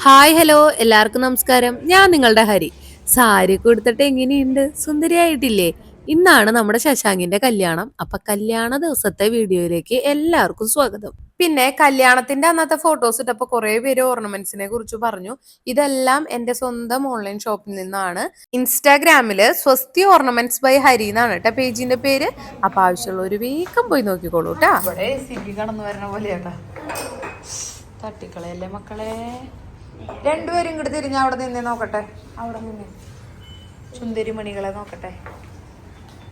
Hi hello എല്ലാവർക്കും നമസ്കാരം. ഞാൻ നിങ്ങളുടെ ഹരി. സാരിയൊക്കെ ഉടുത്തിട്ട് എങ്ങനെയുണ്ട്? സുന്ദരിയായിട്ടില്ലേ? ഇന്നാണ് നമ്മുടെ ശശാങ്കിന്റെ കല്യാണം. അപ്പൊ കല്യാണ ദിവസത്തെ വീഡിയോയിലേക്ക് എല്ലാവർക്കും സ്വാഗതം. പിന്നെ കല്യാണത്തിന്റെ അന്നത്തെ ഫോട്ടോസ് ഇട്ടപ്പോ കുറെ പേര് ഓർണമെന്റ്സിനെ കുറിച്ച് പറഞ്ഞു. ഇതെല്ലാം എന്റെ സ്വന്തം ഓൺലൈൻ ഷോപ്പിൽ നിന്നാണ്. ഇൻസ്റ്റാഗ്രാമില് സ്വസ്തി ഓർണമെന്റ്സ് ബൈ ഹരി എന്നാണ് കേട്ടോ പേജിന്റെ പേര്. അപ്പൊ ആവശ്യമുള്ളവര് വേഗം പോയി നോക്കിക്കോളൂ കേട്ടാ. ഇവിടെ കടന്നു വരുന്ന പോലെയാട്ടാ. തട്ടിക്കളയല്ലേ മക്കളെ. രണ്ടുപേരും ഇങ്ങോട്ട് തിരിഞ്ഞ അവിടെ നിന്നേ നോക്കട്ടെ. അവിടെ നിന്നേ ചുന്ദരി മണികളെ നോക്കട്ടെ.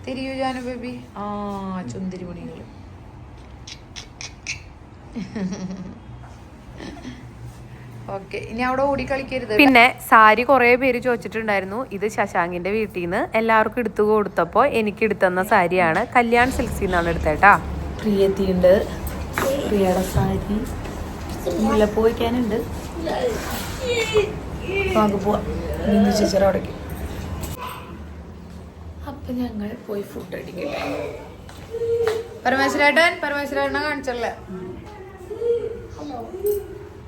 തിരിയൂ ജാനു ബേബി. ആ ചുന്ദരി മണികള്. ഓക്കെ, ഇനി അവിടെ ഓടിക്കളിക്കരുത്. പിന്നെ സാരി കുറെ പേര് ചോദിച്ചിട്ടുണ്ടായിരുന്നു. ഇത് ശശാങ്കിന്റെ വീട്ടിൽ നിന്ന് എല്ലാവർക്കും എടുത്തു കൊടുത്തപ്പോ എനിക്ക് എടുത്തുന്ന സാരിയാണ്. കല്യാൺ സിൽക്സിൽ നിന്നാണ് എടുത്തേട്ടാ. പ്രിയത്തിയുണ്ട്, പ്രിയയുടെ സാരി മുല്ലപ്പൂ വയ്ക്കാനുണ്ട്. ചേച്ചറോടേക്ക് അപ്പൊ ഞങ്ങൾ പോയി ഫുഡ് അടിക്കില്ല. പരമേശ്വരേട്ടനെ കാണിച്ചല്ലേ.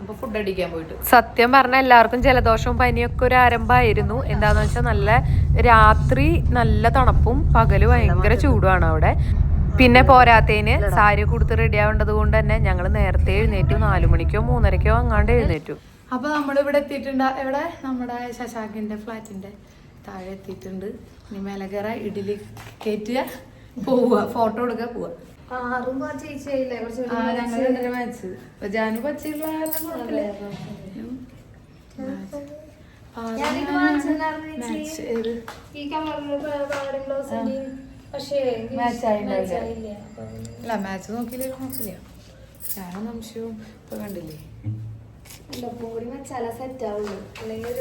അപ്പൊ ഫുഡ് അടിക്കാൻ പോയിട്ട് സത്യം പറഞ്ഞ എല്ലാവർക്കും ജലദോഷവും പനിയൊക്കെ ഒരു ആരംഭമായിരുന്നു. എന്താന്ന് വെച്ചാൽ നല്ല രാത്രി നല്ല തണുപ്പും പകല് ഭയങ്കര ചൂടുമാണ് അവിടെ. പിന്നെ പോരാത്തതിന് സാരി കൊടുത്ത് റെഡി ആവേണ്ടത് കൊണ്ട് തന്നെ ഞങ്ങൾ നേരത്തെ എഴുന്നേറ്റു. 4 മണിക്കോ 3:30ക്കോ അങ്ങാണ്ട് എഴുന്നേറ്റു. അപ്പൊ നമ്മളിവിടെ എത്തിയിട്ടുണ്ട്. എവിടെ? നമ്മുടെ ശശാങ്കിന്റെ ഫ്ലാറ്റിന്റെ താഴെ എത്തിയിട്ടുണ്ട്. ഇനി മേലെ കയറ, ഇഡലി കയറ്റുക, പോവുക, ഫോട്ടോ എടുക്കുക, പോവുക. ഞങ്ങൾ മാച്ച് ജാനു പച്ചയുള്ള മാച്ച് നോക്കിയില്ല നോക്കില്ല. ഞാനൊന്നും സംശയവും ഇപ്പൊ കണ്ടില്ലേ. ബോഡി മച്ചാല സെറ്റ് ആവുള്ളൂ. അല്ലെങ്കിൽ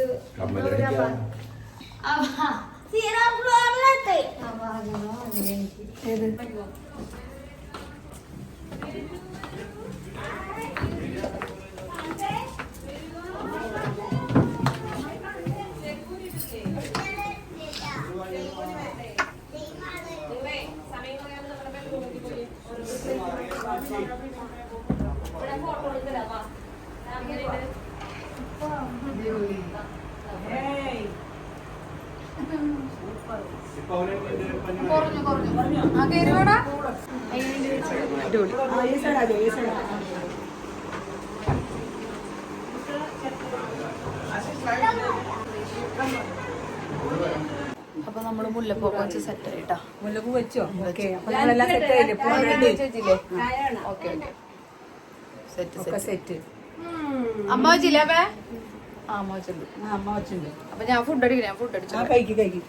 അപ്പൊ നമ്മള് മുല്ലപ്പൂ വെച്ച് സെറ്റ് ആയിട്ടാ. മുല്ലപ്പൂ വെച്ചോ? Okay set. അമ്മ വെച്ചില്ലേ? അമ്മ വെച്ചിട്ടുണ്ട്. അമ്മ വെച്ചിട്ടുണ്ട്. അപ്പൊ ഞാൻ ഫുഡ് അടിക്കില്ല. ഞാൻ ഫുഡ് അടിച്ചു. കഴിക്കും.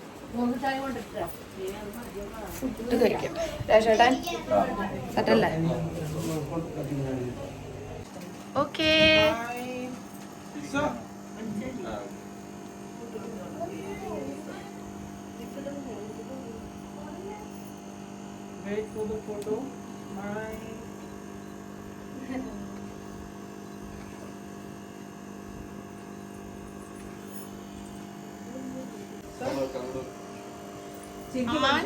ഫുഡ് കഴിക്കാം. രാജേട്ടൻ സെറ്റല്ലേ? Okay. Wait for the photo.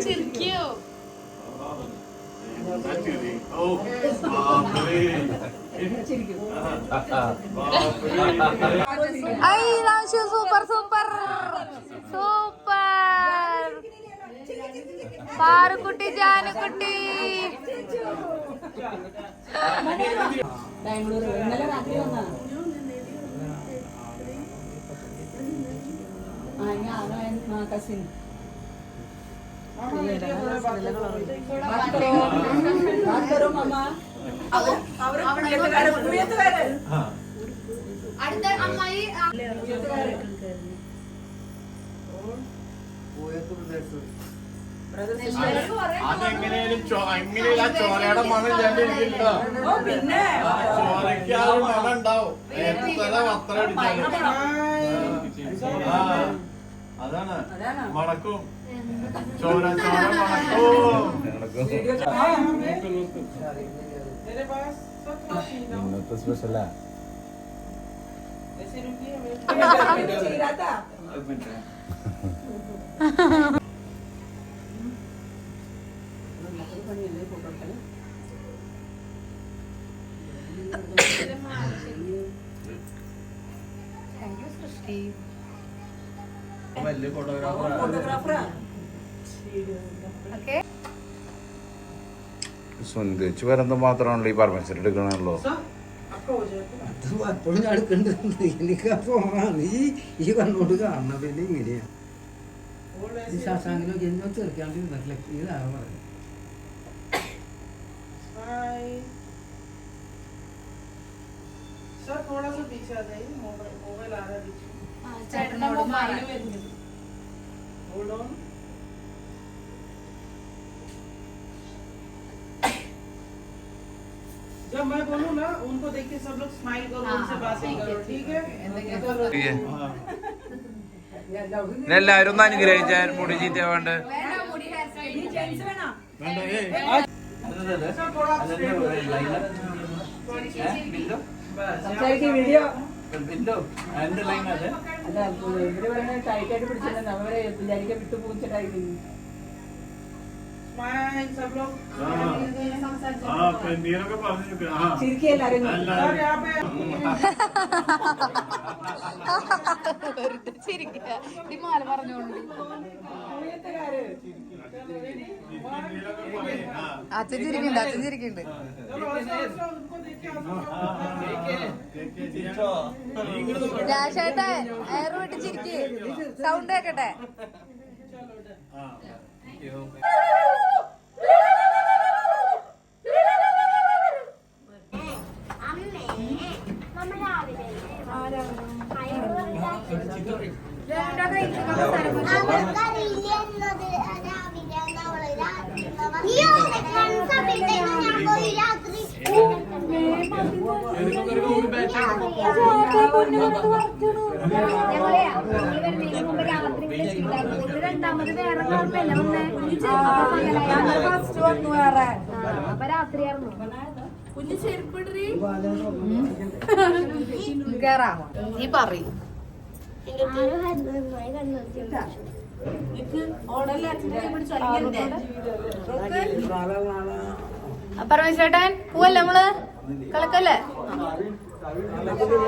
ചിരിക്കോ? Super super super. പാറുക്കുട്ടി, ജാനുക്കുട്ടി. ബാംഗ്ലൂർ ഇന്നലെ രാത്രി വന്നാ. കസിൻ അടുത്ത അമ്മായി അതെങ്ങനെയും ചോരയുടെ മണം ഇല്ലാണ്ടിരിക്കില്ല. ചോരയ്ക്ക് ആ ഒരു മണം ഉണ്ടാവും. വസ്ത്രം അടിച്ചാലും അതാണ് മണക്കും. ചോര മണക്കും. ഇന്നത്തെ സ്പെഷ്യലാ. സൃഷ്ടി. വലിയ ഫോട്ടോഗ്രാഫർ ഓക്കെ, സ്വന്തിച്ച് വരുന്നത് മാത്രമാണല്ലോ ഈ പെർമിഷൻ എടുക്കണമല്ലോ. എപ്പോഴും ഞാൻ എടുക്കണ്ടത് എനിക്ക് പോകാണ് ഈ കണ്ണോട് കാണണം. പിന്നെ ഇങ്ങനെയാ ഈ ശാസ്താങ്കിലൊക്കെ എന്നോ ചെറുക്കാണ്ട് ഇരുന്നിട്ടില്ല. ഇതാണ് പറയുന്നത്. सर थोड़ा सा पीछे आ जाइए, मोबाइल आ रहा है बीच में. Hold on. जब मैं बोलूं ना उनको देख के सब लोग स्माइल करो, उनसे बातें करो, ठीक है? എല്ലാവരും ഒന്ന് അനുഗ്രഹിച്ചാൽ മുടി ചീത്തയാവാണ്ട്. सर थोड़ा വീഡിയോ അല്ല ഇവര് പറയുന്നത് ടൈറ്റായിട്ട് പിടിച്ചില്ല, നമ്മളെ വിചാരിക്കാൻ വിട്ടു പൂച്ചിട്ടായിരിക്കും. हाँ पेंडियनों का पास ചിരിക്കുക എല്ലാരും. सर यहाँ पे വെറുതെ ചിരിക്കുക. ഈ മാല പറഞ്ഞോണ്ട് അച്ഛൻ ചിരിക്കുന്നുണ്ട്, അച്ഛൻ ചിരിക്കുന്നുണ്ട്. രാശേട്ടെ എയർ വിട്ട് ചിരിക്ക്, സൗണ്ട് കേക്കട്ടെ. രണ്ടാമത് വേറെ കുഴപ്പമില്ല വന്നേ. ഫസ്റ്റ് വന്നു വേറെ. അപ്പൊ രാത്രിയായിരുന്നു. കുഞ്ഞ് ചെരുപ്പിടറി കേറാമോ? നീ പറയും. പരമേശ്വരേട്ടൻ പോവല്ലേ നമ്മള് കളക്കല്ലേ?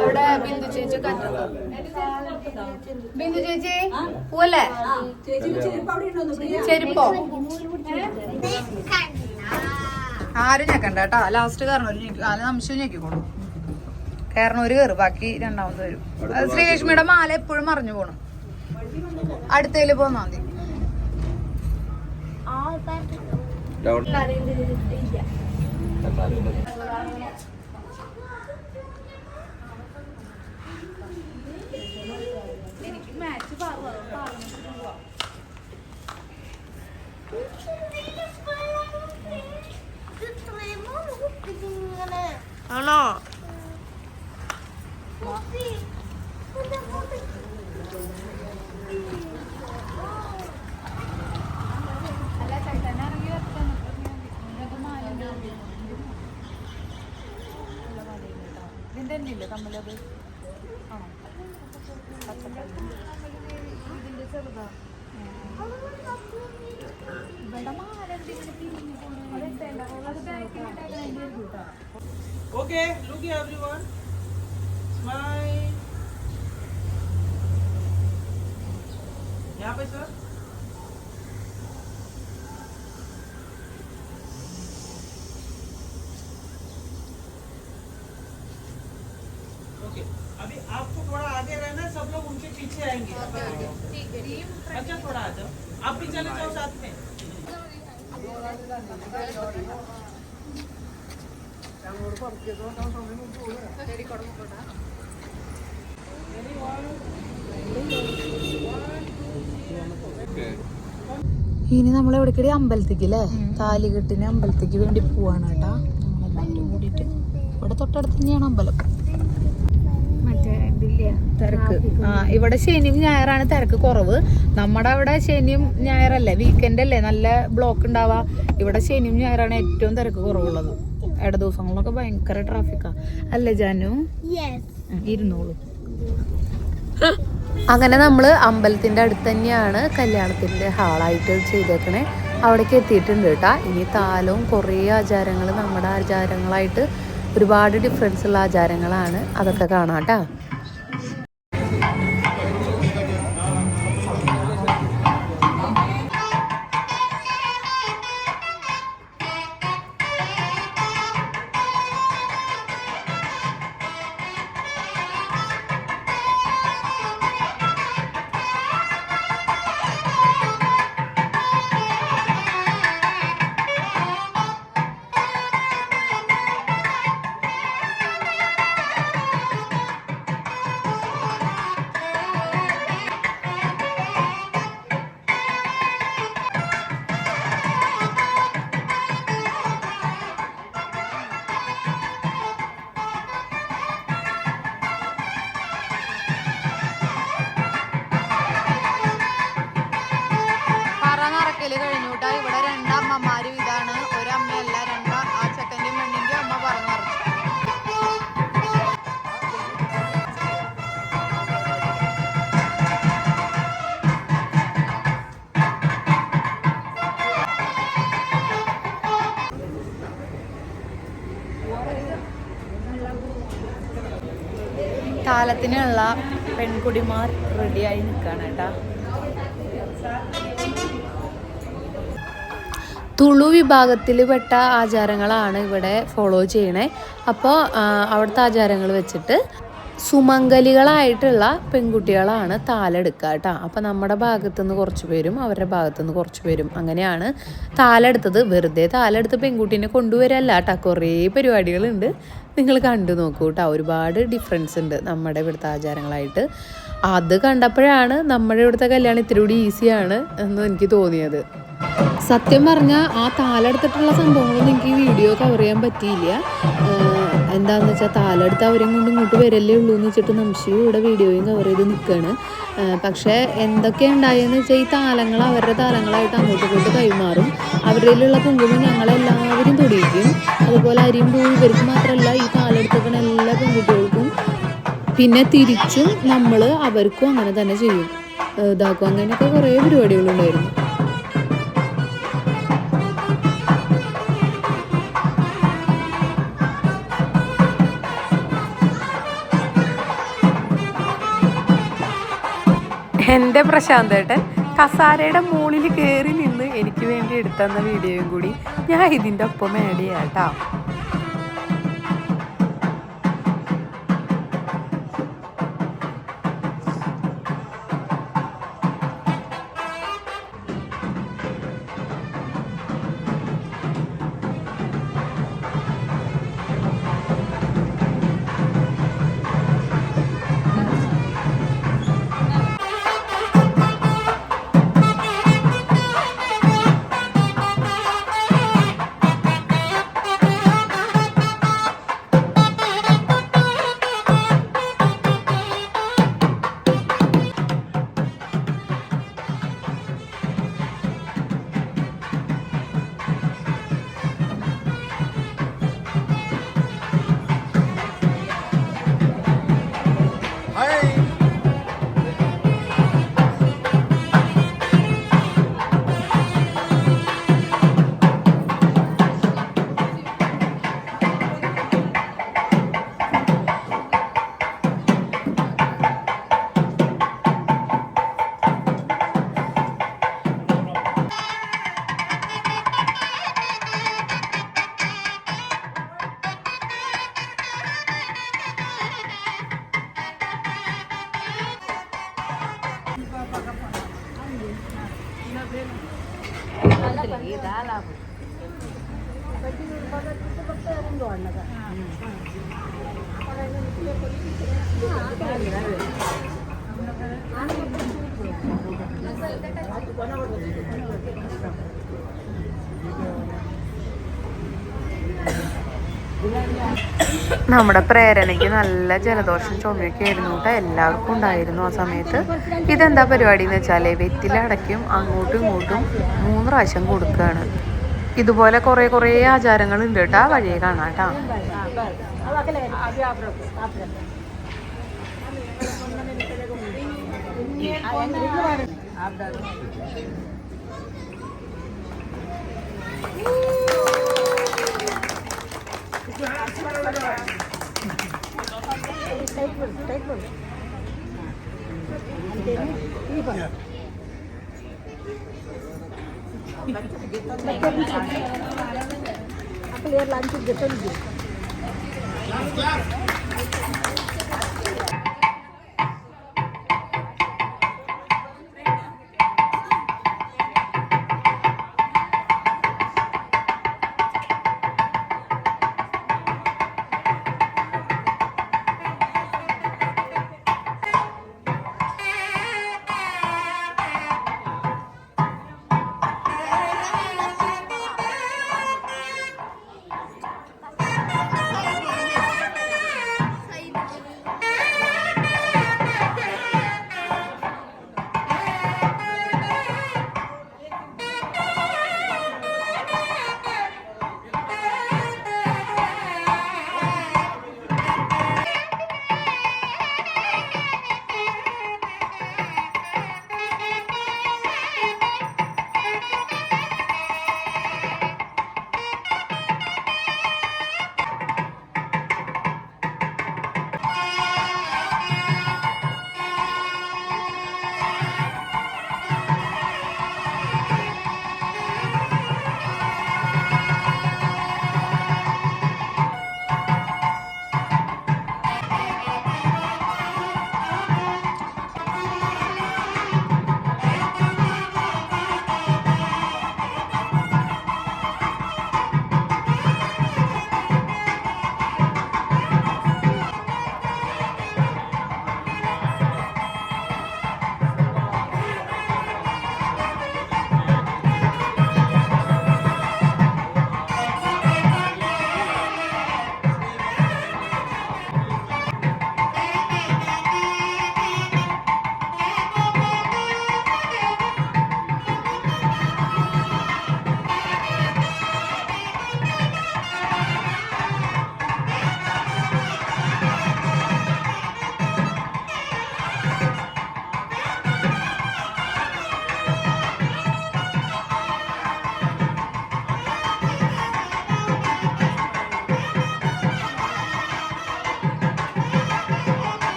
ഇവിടെ ബിന്ദു ചേച്ചി ബിന്ദു ചേച്ചി പോവല്ലേ? ചെരുപ്പോ ആരും ഞെക്കണ്ട കേട്ടാ. ലാസ്റ്റ് കയറണം, ഒരു നിമിഷം ഞെക്കിക്കോളും. കയറണം ഒരു കയറ്, ബാക്കി രണ്ടാമത് വരും. അത് ശ്രീലക്ഷ്മിയുടെ മാല എപ്പോഴും മറിഞ്ഞു പോണം. അടുത്തേല് പോന്നാ മതി. എനിക്ക് മാച്ച് ആണോ? ഇതിന്റെ തന്നെയില്ലേ തമ്മിലത്? ആണോ? ഇതിന്റെ ചെറുതാ. ഇവിടെ മാല Okay, look here everyone. Smile. यहाँ पे सर. Okay. अभी आपको थोड़ा आगे रहना है, सब लोग उनके पीछे आएंगे. अच्छा थोड़ा आ जाओ. आप भी चले जाओ साथ में. ഇനി നമ്മൾ എവിടേക്കടി? അമ്പലത്തേക്ക് അല്ലേ? താലികെട്ടിന് അമ്പലത്തേക്ക് വേണ്ടി പോവാണ് കേട്ടാ. നമ്മളെല്ലാവരും കൂടിയിട്ട് ഇവിടെ തൊട്ടടുത്ത് തന്നെയാണ് അമ്പലം. തിരക്ക് ഇവിടെ ശനിയും ഞായറാണ് തിരക്ക് കുറവ്. നമ്മുടെ അവിടെ ശനിയും ഞായറല്ലേ, വീക്കെൻഡ് അല്ലേ നല്ല ബ്ലോക്ക് ഉണ്ടാവാ. ഇവിടെ ശനിയും ഞായറാണ് ഏറ്റവും തിരക്ക് കുറവുള്ളത്. ഇട ദിവസങ്ങളിലൊക്കെ ഭയങ്കര ട്രാഫിക്കാ അല്ലേ ജാനു? ഇരുന്നോളൂ. അങ്ങനെ നമ്മള് അമ്പലത്തിന്റെ അടുത്ത് തന്നെയാണ് കല്യാണത്തിന്റെ ഹാളായിട്ട് ചെയ്തേക്കണേ. അവിടേക്ക് എത്തിയിട്ടുണ്ട് കേട്ടാ. ഇനി താലവും കുറേ ആചാരങ്ങൾ നമ്മുടെ ആചാരങ്ങളായിട്ട് ഒരുപാട് ഡിഫറൻസ് ഉള്ള ആചാരങ്ങളാണ്. അതൊക്കെ കാണാം കേട്ടാ. താലത്തിനുള്ള പെൺകുടിമാർ റെഡിയായി നിൽക്കുകയാണ് കേട്ടാ. തുളു വിഭാഗത്തിൽ പെട്ട ആചാരങ്ങളാണ് ഇവിടെ ഫോളോ ചെയ്യണേ. അപ്പോൾ അവിടുത്തെ ആചാരങ്ങൾ വെച്ചിട്ട് സുമംഗലികളായിട്ടുള്ള പെൺകുട്ടികളാണ് താലെടുക്കുക കേട്ടോ. അപ്പോൾ നമ്മുടെ ഭാഗത്തുനിന്ന് കുറച്ച് പേരും അവരുടെ ഭാഗത്തുനിന്ന് കുറച്ച് പേരും അങ്ങനെയാണ് താലെടുത്തത്. വെറുതെ താലെടുത്ത് പെൺകുട്ടീനെ കൊണ്ടുവരല്ല കേട്ടോ, കുറേ പരിപാടികളുണ്ട്. നിങ്ങൾ കണ്ടു നോക്കൂ കേട്ടോ, ഒരുപാട് ഡിഫറൻസ് ഉണ്ട് നമ്മുടെ ഇവിടുത്തെ ആചാരങ്ങളായിട്ട്. അത് കണ്ടപ്പോഴാണ് നമ്മുടെ ഇവിടുത്തെ കല്യാണം ഇത്തിരി കൂടി ഈസിയാണ് എന്ന് എനിക്ക് തോന്നിയത്. സത്യം പറഞ്ഞാൽ ആ താലെടുത്തിട്ടുള്ള സംഭവങ്ങളൊന്നും എനിക്ക് വീഡിയോ കവർ ചെയ്യാൻ പറ്റിയില്ല. എന്താണെന്ന് വെച്ചാൽ താലെടുത്ത് അവരെയും കൊണ്ട് ഇങ്ങോട്ട് വരല്ലേ ഉള്ളൂ എന്ന് വെച്ചിട്ട് നംശിയും ഇവിടെ വീഡിയോയും കവർ ചെയ്ത് നിൽക്കുകയാണ്. പക്ഷേ എന്തൊക്കെ ഉണ്ടായെന്ന് വെച്ചാൽ ഈ താലങ്ങൾ അവരുടെ താലങ്ങളായിട്ട് അങ്ങോട്ട് ഇങ്ങോട്ട് കൈമാറും. അവരിലുള്ള കുങ്കുമം ഞങ്ങളെല്ലാവരും തൊടിയിക്കും. അതുപോലെ അരിയും പൂവും ഇവർക്ക് മാത്രമല്ല ഈ താലെടുത്തിരിക്കുന്ന എല്ലാ പെൺകുട്ടികൾക്കും. പിന്നെ തിരിച്ചും നമ്മൾ അവർക്കും അങ്ങനെ തന്നെ ചെയ്യും, ഇതാക്കും. അങ്ങനെയൊക്കെ കുറേ പരിപാടികളുണ്ടായിരുന്നു. എൻ്റെ പ്രശാന്തേട്ടൻ കസാരയുടെ മുകളിൽ കയറി നിന്ന് എനിക്ക് വേണ്ടി എടുത്തുന്ന വീഡിയോയും കൂടി ഞാൻ ഇതിൻ്റെ ഒപ്പം ആഡ് ചെയ്യാം കേട്ടോ. നമ്മുടെ പ്രേരണയ്ക്ക് നല്ല ജലദോഷം ചുമയൊക്കെ ആയിരുന്നു കേട്ടോ, എല്ലാവർക്കും ഉണ്ടായിരുന്നു ആ സമയത്ത്. ഇതെന്താ പരിപാടി എന്ന് വെച്ചാൽ വെറ്റിലടയ്ക്കും അങ്ങോട്ടും ഇങ്ങോട്ടും 3 പ്രാവശ്യം കൊടുക്കുകയാണ്. ഇതുപോലെ കുറേ ആചാരങ്ങളുണ്ട് കേട്ടോ, വഴിയെ കാണാം കേട്ടോ.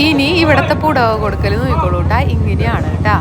ഇനി ഇവിടത്തെ പുടവ കൊടുക്കൽ നോക്കിക്കോളൂ കേട്ടാ, ഇങ്ങനെയാണ് കേട്ടാ.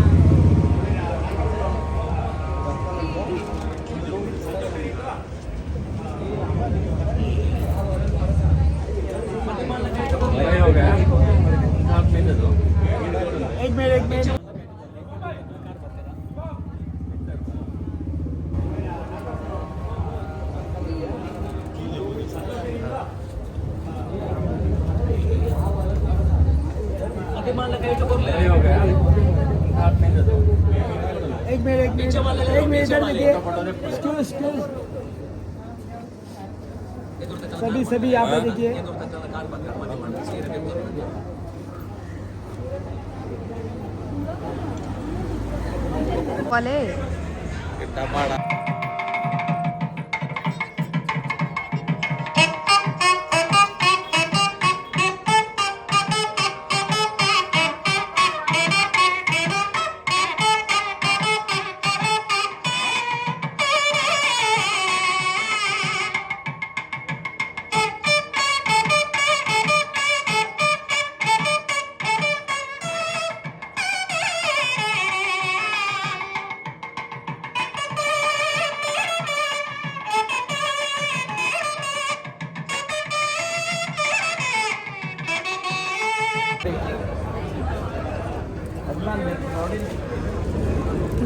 सभी यहाँ पे देखिए. പോലെ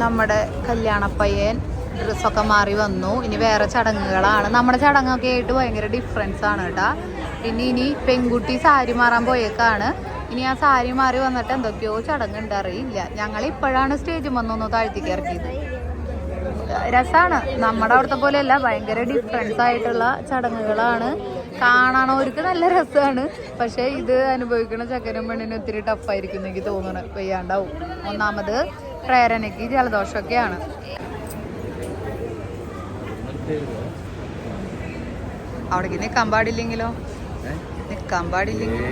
നമ്മുടെ കല്യാണപ്പയ്യൻ ഡ്രസ്സൊക്കെ മാറി വന്നു. ഇനി വേറെ ചടങ്ങുകളാണ്. നമ്മുടെ ചടങ്ങൊക്കെ ആയിട്ട് ഭയങ്കര ഡിഫറൻസ് ആണ് കേട്ടാ. പിന്നെ ഇനി പെൺകുട്ടി സാരി മാറാൻ പോയേക്കാണ്. ഇനി ആ സാരി മാറി വന്നിട്ട് എന്തൊക്കെയോ ചടങ്ങുണ്ട്, അറിയില്ല. ഞങ്ങൾ ഇപ്പോഴാണ് സ്റ്റേജ് വന്നൊന്ന് താഴ്ത്തിക്ക് ഇറക്കിയത്. രസമാണ്. നമ്മുടെ അവിടുത്തെ പോലെയല്ല, ഭയങ്കര ഡിഫറൻസ് ആയിട്ടുള്ള ചടങ്ങുകളാണ്. കാണണവർക്ക് നല്ല രസമാണ്. പക്ഷെ ഇത് അനുഭവിക്കുന്ന ചക്കനും പെണ്ണിനും ഒത്തിരി ടഫായിരിക്കും എനിക്ക് തോന്നണം. വയ്യാണ്ടാവും. ഒന്നാമത് പ്രേരണയ്ക്ക് ജലദോഷമൊക്കെയാണ്. അവിടേക്ക് നിൽക്കാൻ പാടില്ലെങ്കിലോ? നിൽക്കാൻ പാടില്ലെങ്കിൽ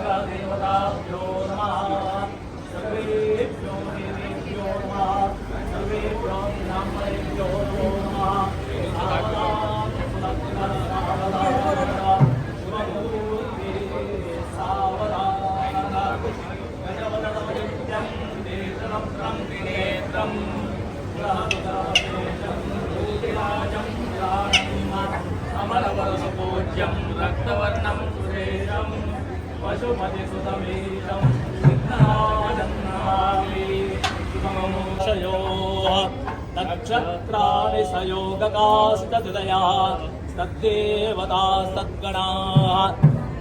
देवताभ्यो नमः सर्वेभ्यो देवेभ्यो नमः सर्वेभ्यो ब्राह्मणेभ्यो नमः अमरवरसपूज्यं रक्तवर्णं सुरेशं पशुपतिसुतमेशं सिद्धानन्दामि शुभमोक्षयोः नक्षत्राणि सयोगकास्तदया तद्देवतास्तद्गणाः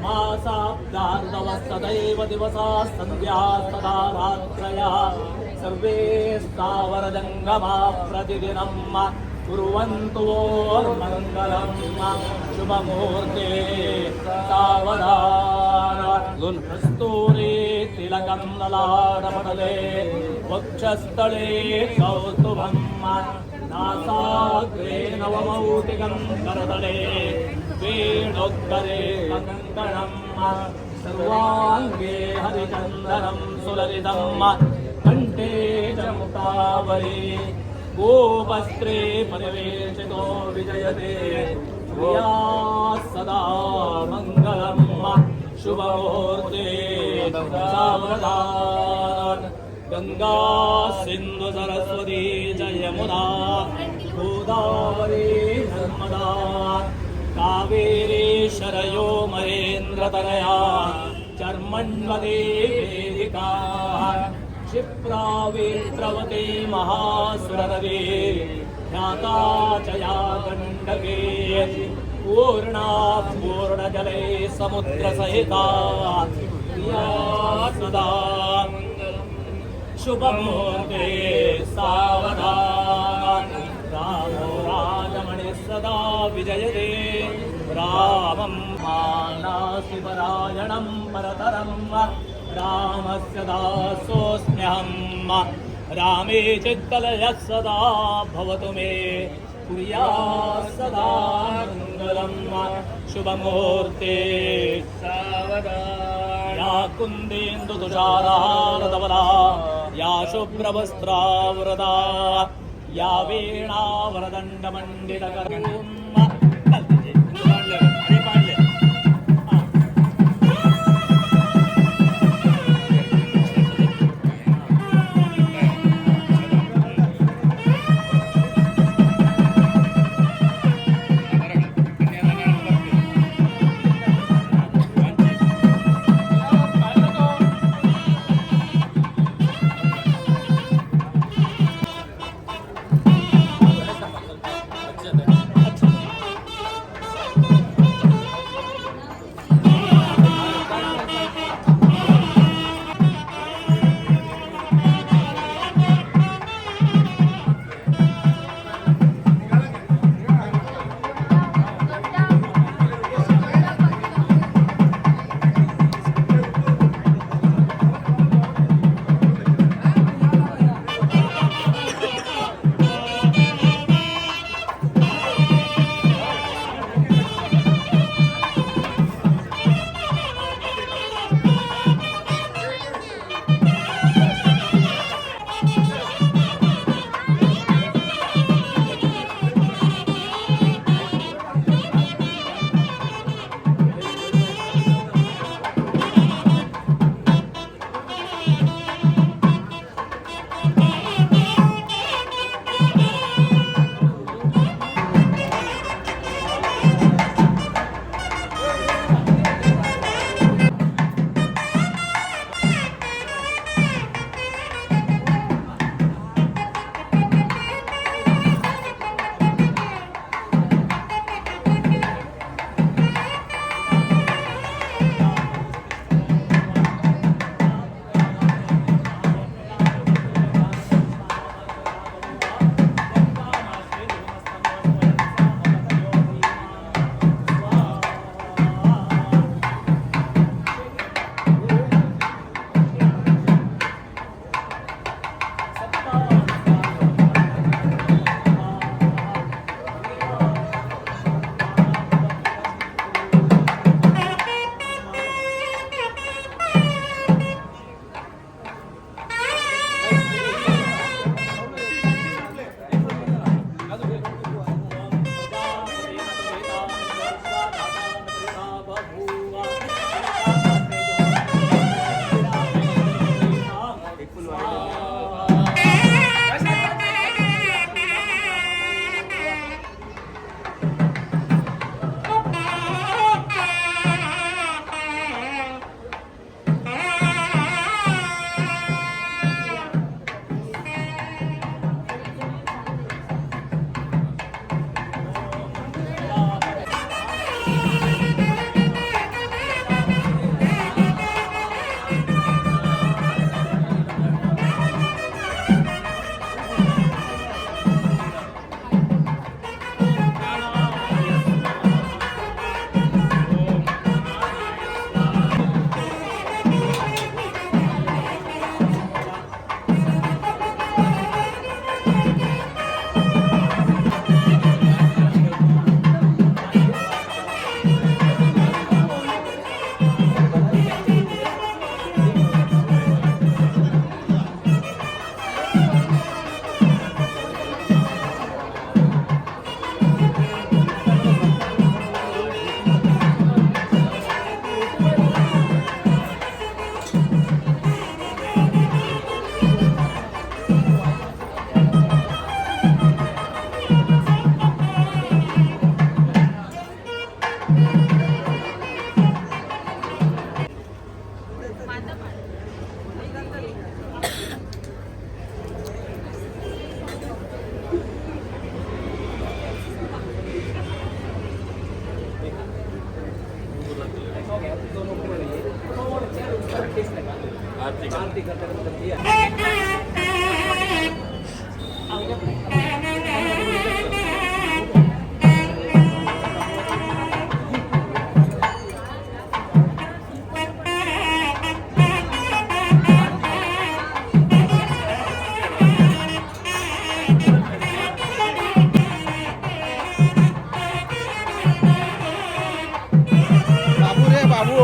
मासाब्दार्दवस्तदैव दिवसाः सन्ध्यास्तदा रात्रयः सर्वे स्थावरजङ्गमा प्रतिदिनं कुर्वन्तु मङ्गलं शुभमुहूर्ते सावधान कस्तूरी तिलकं ललाटपटले वक्षस्थले कौस्तुभं नासाग्रे नवमौक्तिकं करतले वेणोत्तरे कङ्कणं सर्वाङ्गे हरिचन्दनं सुललितं कण्ठे च मुक्तावली गोवस्त्रे परिवेशितो विजयते प्रिया सदा मङ्गलं शुभमुहूर्ते सावधान गंगा सिंधु सरस्वती च यमुना गोदावरी नर्मदा कावेरी शरयो महेन्द्रतनया चर्मण्वती वेदिका क्षिप्रा वेत्रवती महासुरनदी ख्याता च या गण्डकी पूर्णा पूर्णजले समुद्रसहिता प्रिया सदा शुभमुहूर्ते सावधान रामो राजमणिः सदा विजयते रामं मानासिपरायणं परतरं रामस्य दासोऽस्म्यहं रामे चित्तलयः सदा भवतु मे कुर्यात् सदा मङ्गलं शुभमुहूर्ते सावधान या कुन्देन्दुतुषारहारधवला या शुभ्रवस्त्रावृता या वीणावरदण्डमण्डितकरं अच्छा बाबू रे बाबू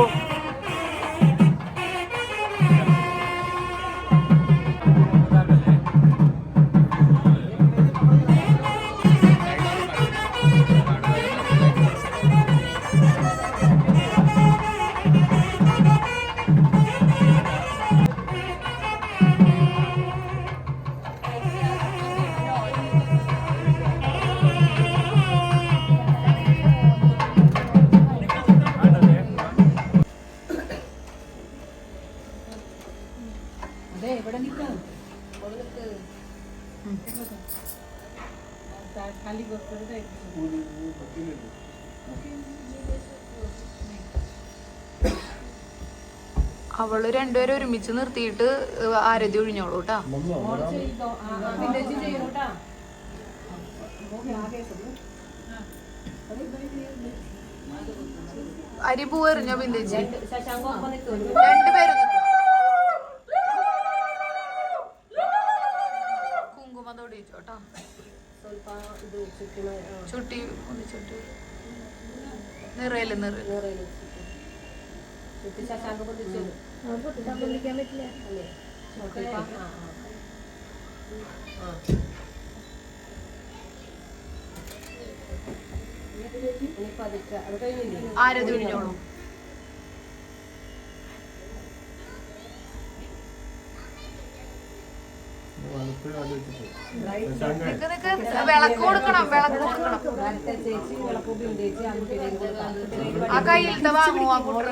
അവള് രണ്ടുപേരും ഒരുമിച്ച് നിർത്തിയിട്ട് ആരതി ഒഴിഞ്ഞോളൂ കേട്ടാ. അരിപൂ എറിഞ്ഞോ ബിന്ദേച്ചി? രണ്ടുപേരും കുങ്കുമം തൊടിച്ചോട്ടാ. ചുട്ടി ചുട്ടി നിറയില് നിറയില് ആരതി ഒഴിഞ്ഞോളൂ. വിളക്ക് കൊടുക്കണം, വിളക്ക് കൊടുക്കണം. ആ കയ്യിലത്തെ വാങ്ങുമോ? ആ കൂട്ടർ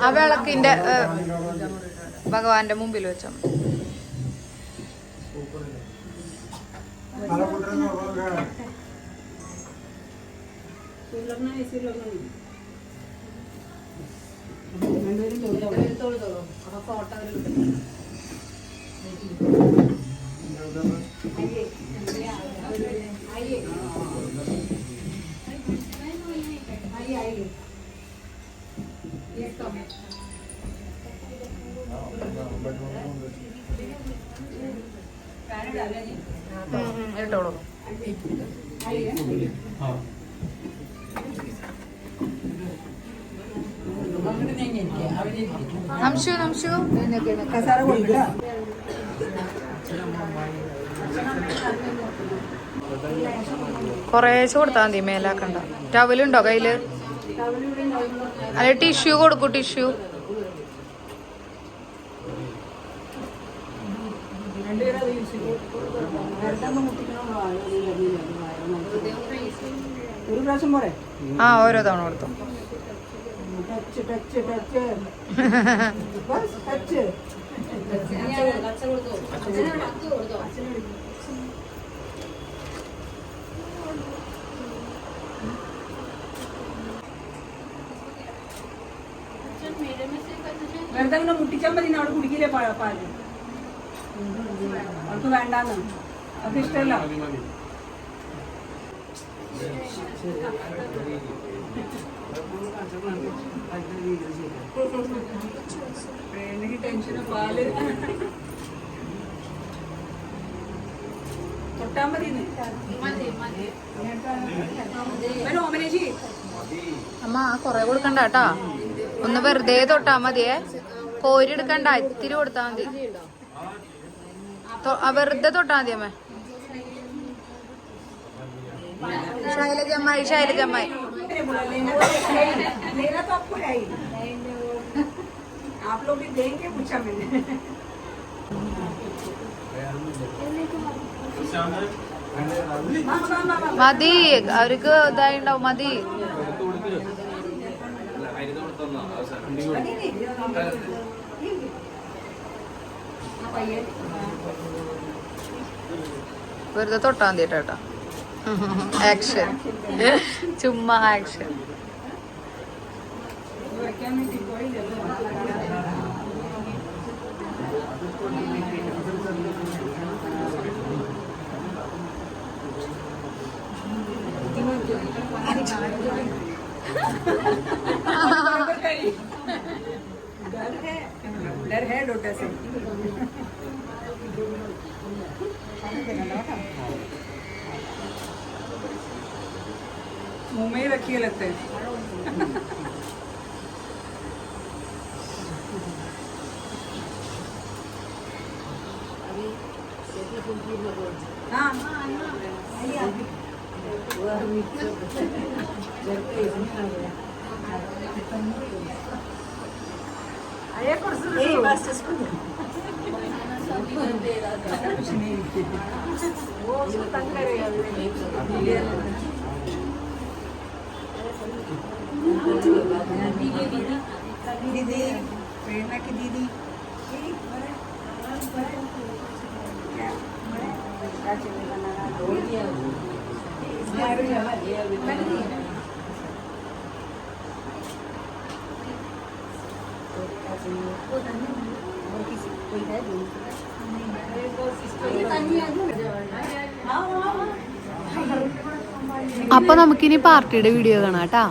ആ വിളക്കിന്റെ ഭഗവാന്റെ മുമ്പിൽ വെച്ചാൽ ഇട്ടോളൂ. നംശു നംശു കൊറേശ്ശെ കൊടുത്താൽ മതി, മേലാക്കണ്ട. ടവലുണ്ടോ കയ്യില്? അല്ലെ ടിഷ്യൂ കൊടുക്കൂ, ടിഷ്യൂ. ആ ഓരോ തവണ കൊടുത്തു. വെറുതെ ഇങ്ങനെ മുട്ടിച്ചാൽ മതി, അവിടെ കുടിക്കില്ലേ പാല്? അവർക്ക് വേണ്ടാന്ന്, അവർക്ക് ഇഷ്ടമല്ല. എനിക്ക് ടെൻഷന് പാല് തൊട്ടാ മതി. ഓമനേശി അമ്മ കൊറേ കൊടുക്കണ്ട കേട്ടാ, ഒന്ന് വെറുതെ തൊട്ടാ മതിയേ, കോരി എടുക്കണ്ട, ഇത്തിരി കൊടുത്താ മതി. വെറുതെ തൊട്ടാ മതി അമ്മ. ശൈലജമ്മായി, ശൈലജമ്മായി आप लोग भी देंगे पूछा मैंने മതി, അവർക്ക് ഇതായി ഉണ്ടാവും. മതി. വെറുതെ തൊട്ടാ മതി കേട്ടോ. ആക്ഷൻ, ചുമ്മാ ആക്ഷൻ. डर है डोटा से मुंह में ही रखिए लगता है हाँ दीदी प्रेरणा की दीदी അപ്പൊ നമുക്കിനി പാർട്ടിയുടെ വീഡിയോ കാണാം കേട്ടാ.